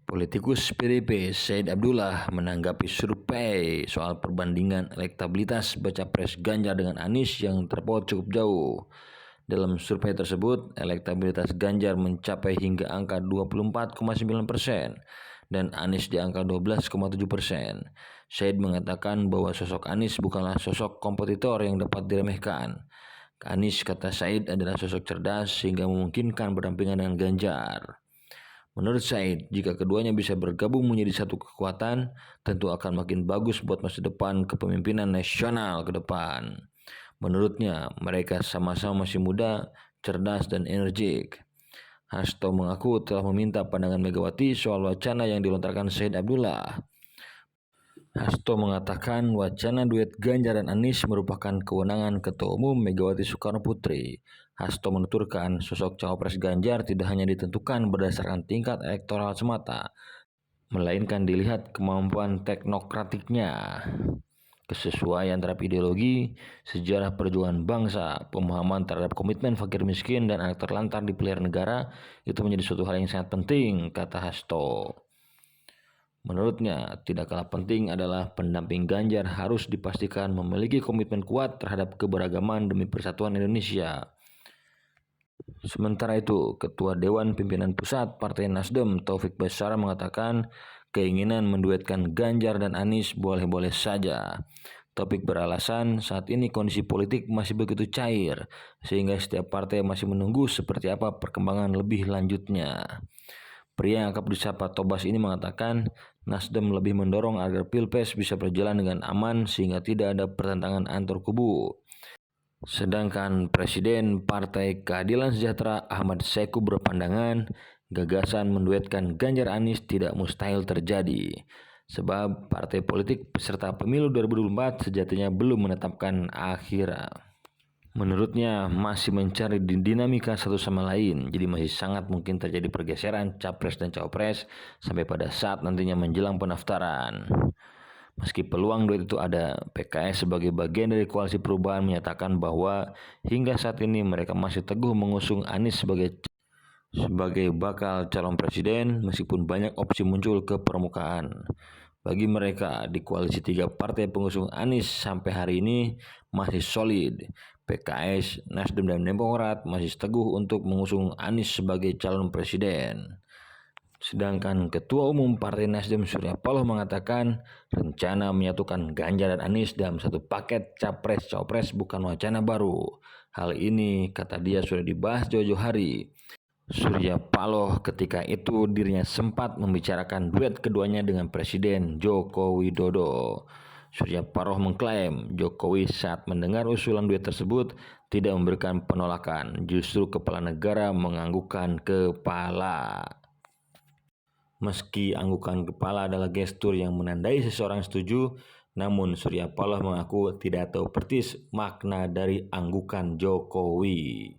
Politikus PDIP Said Abdullah menanggapi survei soal perbandingan elektabilitas baca pres Ganjar dengan Anies yang terpaut cukup jauh. Dalam survei tersebut, elektabilitas Ganjar mencapai hingga angka 24,9% dan Anies di angka 12,7%. Said mengatakan bahwa sosok Anies bukanlah sosok kompetitor yang dapat diremehkan. Anies, kata Said, adalah sosok cerdas sehingga memungkinkan berdampingan dengan Ganjar. Menurut Said, jika keduanya bisa bergabung menjadi satu kekuatan, tentu akan makin bagus buat masa depan kepemimpinan nasional ke depan. Menurutnya, mereka sama-sama masih muda, cerdas, dan energik. Hasto mengaku telah meminta pandangan Megawati soal wacana yang dilontarkan Said Abdullah. Hasto mengatakan wacana duet Ganjar dan Anies merupakan kewenangan Ketua Umum Megawati Soekarno Putri. Hasto menuturkan sosok cawapres Ganjar tidak hanya ditentukan berdasarkan tingkat elektoral semata, melainkan dilihat kemampuan teknokratiknya, kesesuaian terhadap ideologi, sejarah perjuangan bangsa, pemahaman terhadap komitmen fakir miskin dan anak terlantar di pilihan negara itu menjadi suatu hal yang sangat penting, kata Hasto. Menurutnya, tidak kalah penting adalah pendamping Ganjar harus dipastikan memiliki komitmen kuat terhadap keberagaman demi persatuan Indonesia. Sementara itu, Ketua Dewan Pimpinan Pusat Partai Nasdem Taufik Basara mengatakan keinginan menduetkan Ganjar dan Anies boleh-boleh saja. Taufik beralasan saat ini kondisi politik masih begitu cair, sehingga setiap partai masih menunggu seperti apa perkembangan lebih lanjutnya. Pria yang akrab disapa Tobas ini mengatakan Nasdem lebih mendorong agar Pilpres bisa berjalan dengan aman sehingga tidak ada pertentangan antar kubu. Sedangkan Presiden Partai Keadilan Sejahtera Ahmad Saiku berpandangan gagasan menduetkan Ganjar Anies tidak mustahil terjadi. Sebab partai politik peserta pemilu 2024 sejatinya belum menetapkan akhir. Menurutnya masih mencari dinamika satu sama lain, jadi masih sangat mungkin terjadi pergeseran capres dan cawapres sampai pada saat nantinya menjelang pendaftaran. Meski peluang duet itu ada, PKS sebagai bagian dari koalisi perubahan menyatakan bahwa hingga saat ini mereka masih teguh mengusung Anies sebagai bakal calon presiden meskipun banyak opsi muncul ke permukaan. Bagi mereka di koalisi tiga partai pengusung Anies sampai hari ini masih solid. PKS, Nasdem, dan Demokrat masih teguh untuk mengusung Anies sebagai calon presiden. Sedangkan Ketua Umum Partai Nasdem Surya Paloh mengatakan rencana menyatukan Ganjar dan Anies dalam satu paket capres-cawapres bukan wacana baru. Hal ini, kata dia, sudah dibahas jauh-jauh hari. Surya Paloh ketika itu dirinya sempat membicarakan duet keduanya dengan Presiden Joko Widodo. Surya Paloh mengklaim Jokowi saat mendengar usulan duet tersebut tidak memberikan penolakan, justru kepala negara menganggukkan kepala. Meski anggukan kepala adalah gestur yang menandai seseorang setuju, namun Surya Paloh mengaku tidak tahu persis makna dari anggukan Jokowi.